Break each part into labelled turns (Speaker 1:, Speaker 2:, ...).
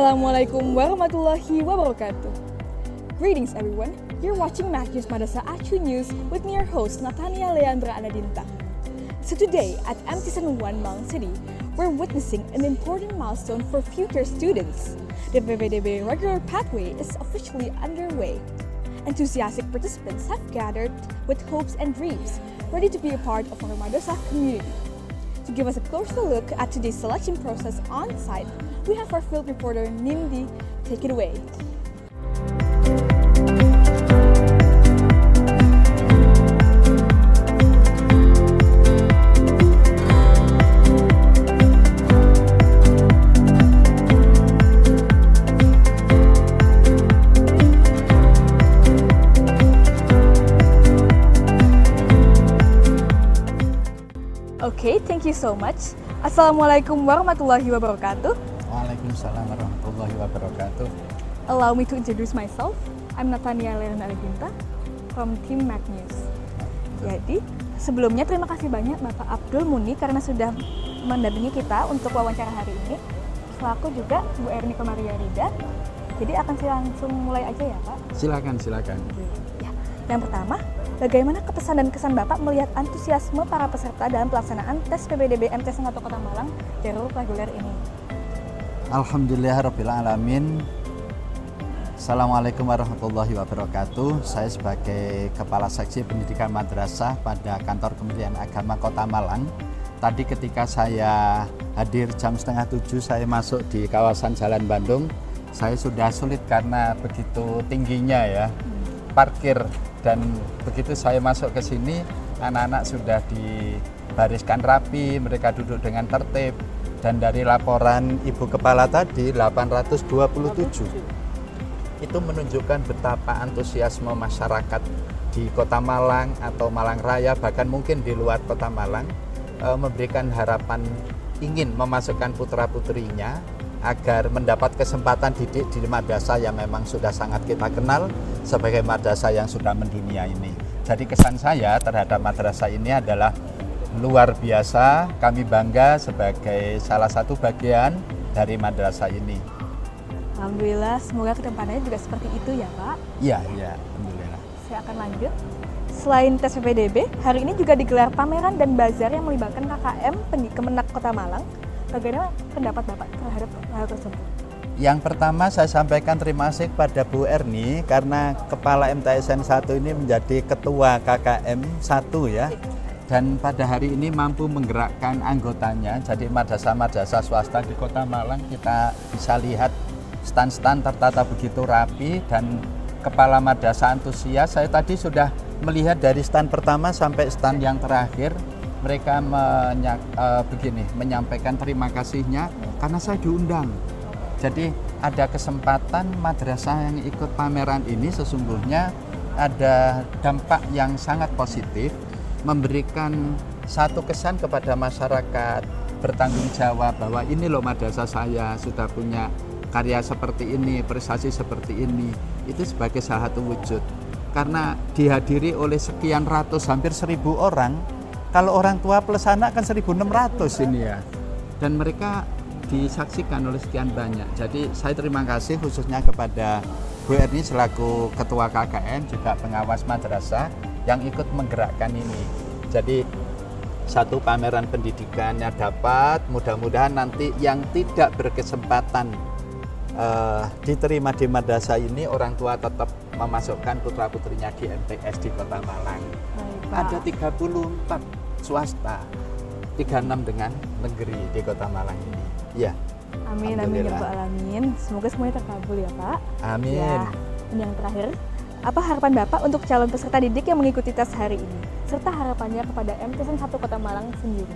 Speaker 1: Assalamualaikum warahmatullahi wabarakatuh. Greetings everyone, you're watching MacNews Madrasah Acu News with me your host Natania Leandra Anadinta. So today at MTSN 1 Malang City, we're witnessing an important milestone for future students. The PPDB regular pathway is officially underway. Enthusiastic participants have gathered with hopes and dreams, ready to be a part of our madrasah community. To give us a closer look at today's selection process on site, we have our field reporter Nindi. Take it away. Okay, thank you so much. Assalamualaikum warahmatullahi wabarakatuh.
Speaker 2: Waalaikumsalam warahmatullahi wabarakatuh.
Speaker 1: Allow me to introduce myself. I'm Natania Leandra Anadinta from Team MacNews. Jadi, sebelumnya terima kasih banyak Bapak Abdul Muni karena sudah mendampingi kita untuk wawancara hari ini. Selaku juga Bu Erni Komaria Rida. Jadi akan saya langsung mulai aja ya Pak?
Speaker 2: Silakan.
Speaker 1: Ya, yang pertama, bagaimana kepesan dan kesan Bapak melihat antusiasme para peserta dalam pelaksanaan tes PPDB MTSN 1 Kota Malang jalur reguler ini?
Speaker 2: Alhamdulillahirabbil alamin. Assalamualaikum warahmatullahi wabarakatuh. Saya sebagai Kepala Seksi Pendidikan Madrasah pada Kantor Kementerian Agama Kota Malang. Tadi ketika saya hadir jam 6:30 saya masuk di kawasan Jalan Bandung. Saya sudah sulit karena begitu tingginya ya parkir. Dan begitu saya masuk ke sini, anak-anak sudah dibariskan rapi, mereka duduk dengan tertib. Dan dari laporan Ibu Kepala tadi, 827. Itu menunjukkan betapa antusiasme masyarakat di Kota Malang atau Malang Raya, bahkan mungkin di luar Kota Malang, memberikan harapan ingin memasukkan putra-putrinya agar mendapat kesempatan didik di madrasah yang memang sudah sangat kita kenal sebagai madrasah yang sudah mendunia ini. Jadi kesan saya terhadap madrasah ini adalah luar biasa. Kami bangga sebagai salah satu bagian dari madrasah ini.
Speaker 1: Alhamdulillah, semoga kedepannya juga seperti itu ya Pak.
Speaker 2: Iya, alhamdulillah.
Speaker 1: Saya akan lanjut. Selain tes PPDB, hari ini juga digelar pameran dan bazar yang melibatkan KKM Kemenak Kota Malang. Bagaimana pendapat Bapak terhadap hal tersebut?
Speaker 2: Yang pertama saya sampaikan terima kasih kepada Bu Erni karena Kepala MTSN 1 ini menjadi Ketua KKM 1 ya. Dan pada hari ini mampu menggerakkan anggotanya. Jadi madrasah-madrasah swasta di Kota Malang kita bisa lihat stand-stand tertata begitu rapi dan Kepala Madrasah antusias. Saya tadi sudah melihat dari stand pertama sampai stand yang terakhir. Mereka menyampaikan terima kasihnya karena saya diundang. Jadi ada kesempatan madrasah yang ikut pameran ini sesungguhnya ada dampak yang sangat positif, memberikan satu kesan kepada masyarakat bertanggung jawab bahwa ini loh madrasah saya sudah punya karya seperti ini, prestasi seperti ini. Itu sebagai salah satu wujud. Karena dihadiri oleh sekian ratus, hampir 1.000 orang. Kalau orang tua plus anak kan 1.600 ini ya. Dan mereka disaksikan oleh sekian banyak. Jadi saya terima kasih khususnya kepada Bu Erni selaku Ketua KKN juga pengawas madrasah yang ikut menggerakkan ini. Jadi satu pameran pendidikannya dapat, mudah-mudahan nanti yang tidak berkesempatan diterima di madrasah ini orang tua tetap memasukkan putra-putrinya di MTS di Kota Malang. Ada 34 swasta, 36 dengan negeri di Kota Malang ini. Ya.
Speaker 1: Amin ya Pak Alamin. Semoga semuanya terkabul ya Pak.
Speaker 2: Amin.
Speaker 1: Ya. Dan yang terakhir, apa harapan Bapak untuk calon peserta didik yang mengikuti tes hari ini? Serta harapannya kepada MTSN 1 Kota Malang sendiri.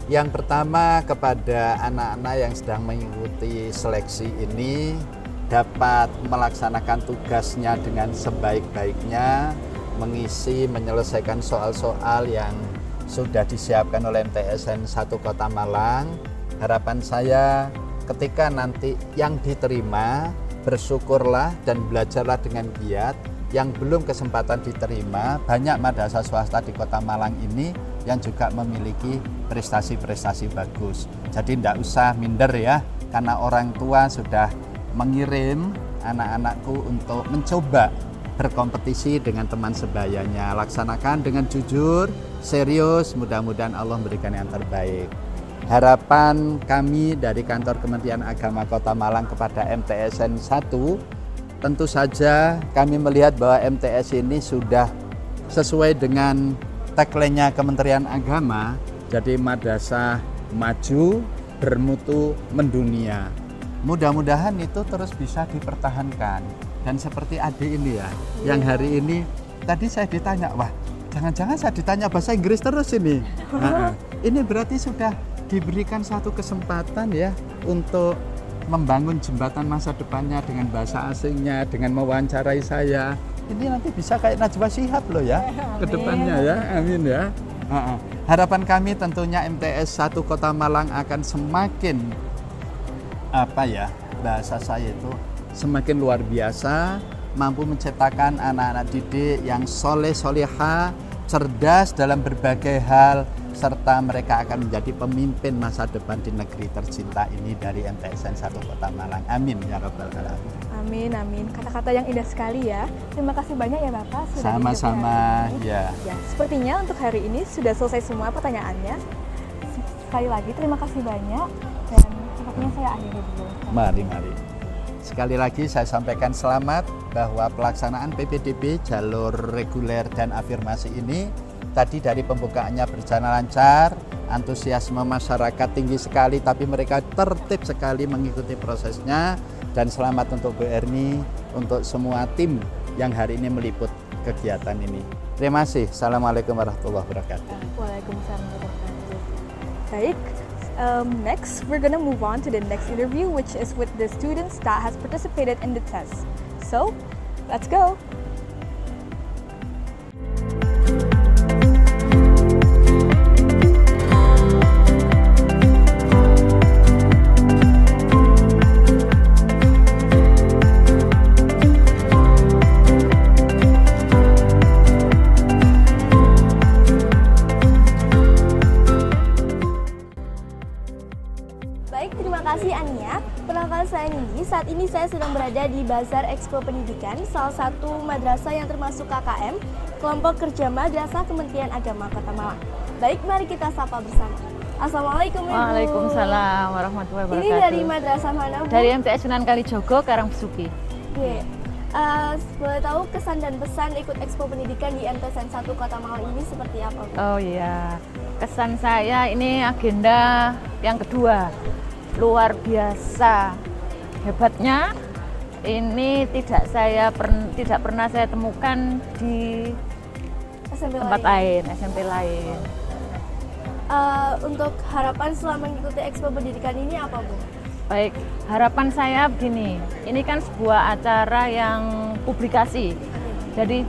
Speaker 2: Yang pertama kepada anak-anak yang sedang mengikuti seleksi ini dapat melaksanakan tugasnya dengan sebaik-baiknya, menyelesaikan soal-soal yang sudah disiapkan oleh MTSN 1 Kota Malang. Harapan saya ketika nanti yang diterima, bersyukurlah dan belajarlah dengan giat. Yang belum kesempatan diterima, banyak madrasah swasta di Kota Malang ini yang juga memiliki prestasi-prestasi bagus. Jadi tidak usah minder ya, karena orang tua sudah mengirim anak-anakku untuk mencoba berkompetisi dengan teman sebayanya. Laksanakan dengan jujur, serius, mudah-mudahan Allah memberikan yang terbaik. Harapan kami dari kantor Kementerian Agama Kota Malang kepada MTSN 1, tentu saja kami melihat bahwa MTS ini sudah sesuai dengan tagline-nya Kementerian Agama, jadi madrasah maju, bermutu, mendunia. Mudah-mudahan itu terus bisa dipertahankan. Dan seperti adik ini ya, yang hari ini tadi saya ditanya, wah jangan-jangan saya ditanya bahasa Inggris terus ini. Nah, ini berarti sudah diberikan satu kesempatan ya untuk membangun jembatan masa depannya dengan bahasa asingnya, dengan mewawancarai saya. Ini nanti bisa kayak Najwa Shihab loh ya, ke depannya ya, amin ya. Harapan kami tentunya MTS 1 Kota Malang akan semakin bahasa saya itu semakin luar biasa, mampu menciptakan anak-anak didik yang soleh soleha, cerdas dalam berbagai hal, serta mereka akan menjadi pemimpin masa depan di negeri tercinta ini dari MTSN 1 Kota Malang. Amin ya rabbal alamin.
Speaker 1: Amin, amin. Kata-kata yang indah sekali ya. Terima kasih banyak ya Bapak sudah
Speaker 2: sama-sama
Speaker 1: ya. Sepertinya untuk hari ini sudah selesai semua pertanyaannya. Sekali lagi terima kasih banyak dan sepertinya saya akhiri dulu.
Speaker 2: Mari. Sekali lagi saya sampaikan selamat bahwa pelaksanaan PPDB jalur reguler dan afirmasi ini tadi dari pembukaannya berjalan lancar, antusiasme masyarakat tinggi sekali, tapi mereka tertib sekali mengikuti prosesnya. Dan selamat untuk Bu Erni, untuk semua tim yang hari ini meliput kegiatan ini. Terima kasih. Assalamualaikum warahmatullahi wabarakatuh.
Speaker 1: Waalaikumsalam warahmatullahi wabarakatuh. Baik, next we're gonna move on to the next interview, which is with the students that has participated in the test. So, let's go.
Speaker 3: Saat ini saya sedang berada di Bazar Expo Pendidikan, salah satu madrasah yang termasuk KKM, Kelompok Kerja Madrasah Kementerian Agama Kota Malang. Baik, mari kita sapa bersama. Assalamualaikum Ibu.
Speaker 4: Waalaikumsalam warahmatullahi wabarakatuh.
Speaker 3: Ini dari madrasah mana Bu?
Speaker 4: Dari MTS Sunan Kalijogo, Karangbesuki.
Speaker 3: Oke. Boleh tahu kesan dan pesan ikut Expo Pendidikan di MTSN 1 Kota Malang ini seperti apa Bu?
Speaker 4: Oh iya, kesan saya ini agenda yang kedua, luar biasa. Hebatnya ini tidak pernah saya temukan di tempat lain, SMP lain.
Speaker 3: Untuk harapan selama mengikuti Expo Pendidikan ini apa Bu?
Speaker 4: Baik, harapan saya begini, ini kan sebuah acara yang publikasi. Jadi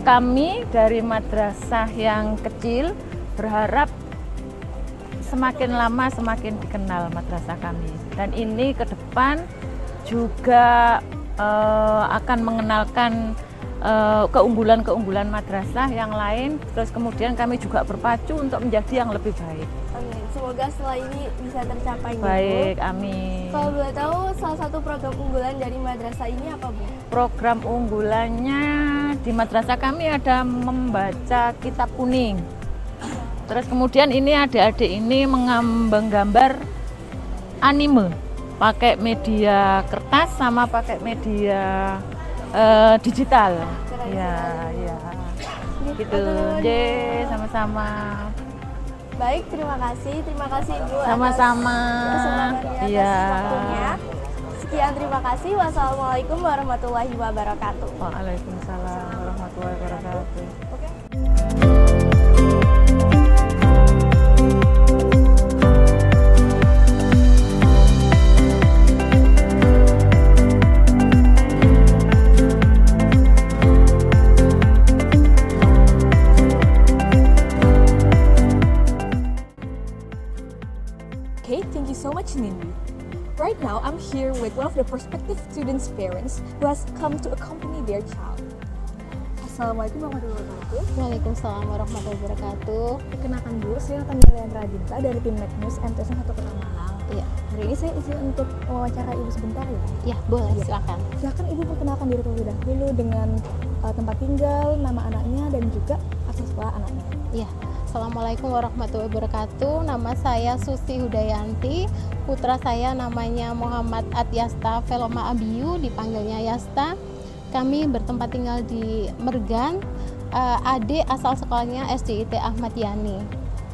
Speaker 4: kami dari madrasah yang kecil berharap semakin lama semakin dikenal madrasah kami, dan ini ke depan juga akan mengenalkan keunggulan-keunggulan madrasah yang lain, terus kemudian kami juga berpacu untuk menjadi yang lebih baik.
Speaker 3: Amin. Semoga setelah ini bisa tercapai.
Speaker 4: Baik, amin.
Speaker 3: Kalau boleh tahu salah satu program unggulan dari madrasah ini apa Bu? Program
Speaker 4: unggulannya di madrasah kami ada membaca kitab kuning. Terus kemudian ini adik-adik ini menggambar anime, pakai media kertas sama pakai media digital. Ya. Gitu. Sama-sama.
Speaker 3: Baik, terima kasih Ibu.
Speaker 4: Sama-sama. Iya.
Speaker 3: Sekian, terima kasih. Wassalamualaikum warahmatullahi wabarakatuh.
Speaker 4: Waalaikumsalam warahmatullahi wabarakatuh.
Speaker 3: Oke.
Speaker 1: Okay, thank you so much, Nindi. Right now, I'm here with one of the prospective students' parents who has come to accompany their child. Assalamualaikum warahmatullahi wabarakatuh.
Speaker 5: Waalaikumsalam warahmatullahi wabarakatuh.
Speaker 1: Perkenalkan dulu, saya Nathania Leandra Dinta dari tim Magnus MTSN 1 Kota Malang.
Speaker 5: Iya.
Speaker 1: hari ini saya izin untuk wawancara Ibu sebentar ya.
Speaker 5: Ya, boleh,
Speaker 1: Iya.
Speaker 5: silakan.
Speaker 1: Silakan Ibu perkenalkan diri terlebih dahulu dengan tempat tinggal, nama anaknya, dan juga asal sekolah anaknya.
Speaker 5: Ya, Assalamualaikum warahmatullahi wabarakatuh. Nama saya Susi Hudayanti. Putra saya namanya Muhammad Atyasta Veloma Abiyu, dipanggilnya Yasta. Kami bertempat tinggal di Mergan. Adik asal sekolahnya SDIT Ahmad Yani.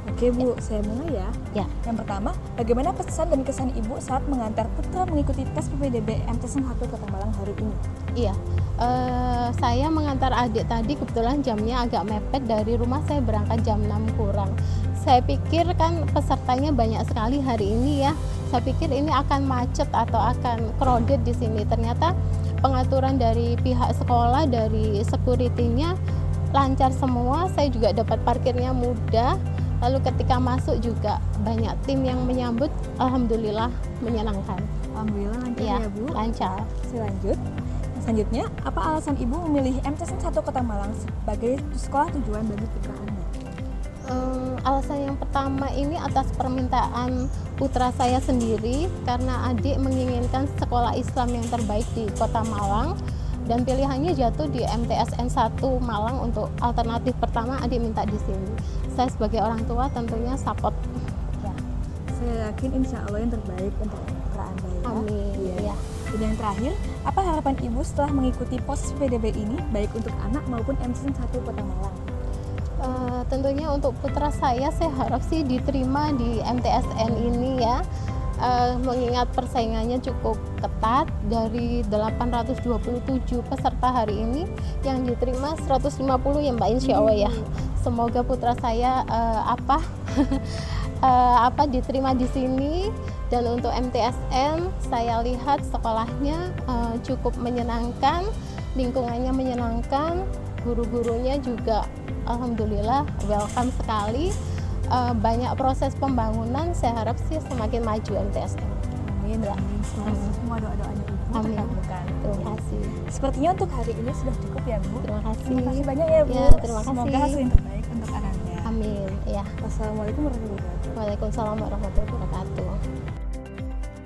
Speaker 1: Oke Bu, saya mulai ya.
Speaker 5: Ya.
Speaker 1: Yang pertama, bagaimana pesan dan kesan Ibu saat mengantar putra mengikuti tes PPDB MTSN 1 Kota Malang hari ini?
Speaker 5: Iya, saya mengantar adik tadi, kebetulan jamnya agak mepet, dari rumah saya berangkat jam 6 kurang. Saya pikir kan pesertanya banyak sekali hari ini ya. Saya pikir ini akan macet atau akan crowded di sini. Ternyata pengaturan dari pihak sekolah, dari security-nya lancar semua. Saya juga dapat parkirnya mudah. Lalu ketika masuk juga banyak tim yang menyambut. Alhamdulillah menyenangkan.
Speaker 1: Alhamdulillah lancar
Speaker 5: Ya,
Speaker 1: ya Bu.
Speaker 5: lancar.
Speaker 1: Saya lanjut. Selanjutnya, apa alasan Ibu memilih MTSN 1 Kota Malang sebagai sekolah tujuan bagi putra Anda?
Speaker 5: Alasan yang pertama ini atas permintaan putra saya sendiri, karena adik menginginkan sekolah Islam yang terbaik di Kota Malang dan pilihannya jatuh di MTSN 1 Malang. Untuk alternatif pertama adik minta di sini. Saya sebagai orang tua tentunya support.
Speaker 1: Ya, saya yakin insya Allah yang terbaik untuk putra Anda ya.
Speaker 5: Amin.
Speaker 1: Iya.
Speaker 5: Ya.
Speaker 1: Dan yang terakhir, apa harapan Ibu setelah mengikuti proses PPDB ini baik untuk anak maupun MTSN 1 Kota Malang?
Speaker 5: Tentunya untuk putra saya harap sih diterima di MTSN ini ya. Mengingat persaingannya cukup ketat, dari 827 peserta hari ini yang diterima 150 ya Mbak, insya Allah ya. Semoga putra saya diterima di sini. Dan untuk MTSN saya lihat sekolahnya cukup menyenangkan, lingkungannya menyenangkan, guru-gurunya juga alhamdulillah welcome sekali. Banyak proses pembangunan, saya harap sih semakin maju MTSN.
Speaker 1: Amin, amin. Semoga semua doa-doanya Ibu
Speaker 5: Amin.
Speaker 1: terkabulkan.
Speaker 5: Terima kasih.
Speaker 1: Sepertinya untuk hari ini sudah cukup ya Bu.
Speaker 5: Terima kasih.
Speaker 1: Terima kasih banyak ya Bu.
Speaker 5: Ya, terima kasih.
Speaker 1: Semoga hasil yang terbaik untuk anaknya.
Speaker 5: Amin. Ya.
Speaker 1: Wassalamualaikum warahmatullahi wabarakatuh.
Speaker 5: Waalaikumsalam warahmatullahi wabarakatuh.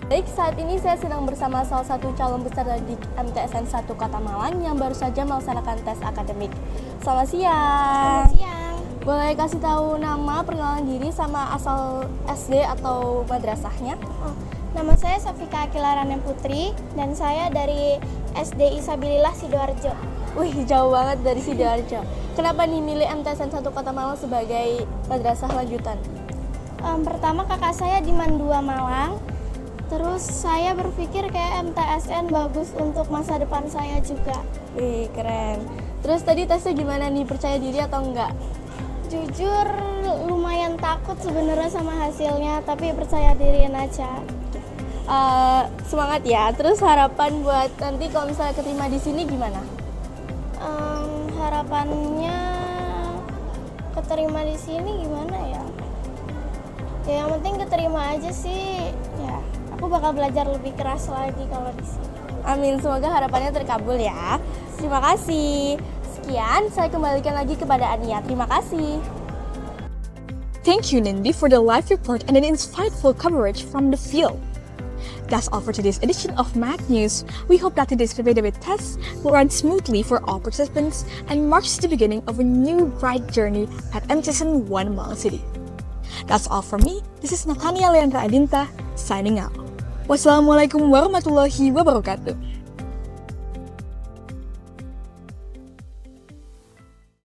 Speaker 3: Baik, saat ini saya sedang bersama salah satu calon peserta di MTSN 1 Kota Malang yang baru saja melaksanakan tes akademik. Selamat siang.
Speaker 6: Selamat siang.
Speaker 3: Boleh kasih tahu nama, perkenalan diri, sama asal SD atau madrasahnya?
Speaker 6: Nama saya Safika Akilaranen Putri dan saya dari SD Isabilillah Sidoarjo.
Speaker 3: Wih, jauh banget dari Sidoarjo. Kenapa nih milih MTSN 1 Kota Malang sebagai madrasah lanjutan?
Speaker 6: Pertama kakak saya di Mandua Malang. Terus saya berpikir kayak MTSN bagus untuk masa depan saya juga.
Speaker 3: Wih, keren. Terus tadi tesnya gimana nih? Percaya diri atau enggak?
Speaker 6: Jujur lumayan takut sebenarnya sama hasilnya, tapi percaya diriin aja.
Speaker 3: Semangat ya. Terus harapan buat nanti kalau misalnya keterima di sini gimana?
Speaker 6: Harapannya keterima di sini gimana ya? Ya yang penting keterima aja sih. Ya, aku bakal belajar lebih keras lagi kalau di sini.
Speaker 3: Amin, semoga harapannya terkabul ya. Terima kasih. Sekian, saya kembalikan lagi kepada Ania. Terima kasih.
Speaker 1: Thank you, Nindi, for the live report and an insightful coverage from the field. That's all for today's edition of Mac News. We hope that today's PPDB test will run smoothly for all participants and marks the beginning of a new bright journey at MTSN 1 Malang City. That's all from me. This is Nathania Leandra Adinta, signing out. Wassalamualaikum warahmatullahi wabarakatuh.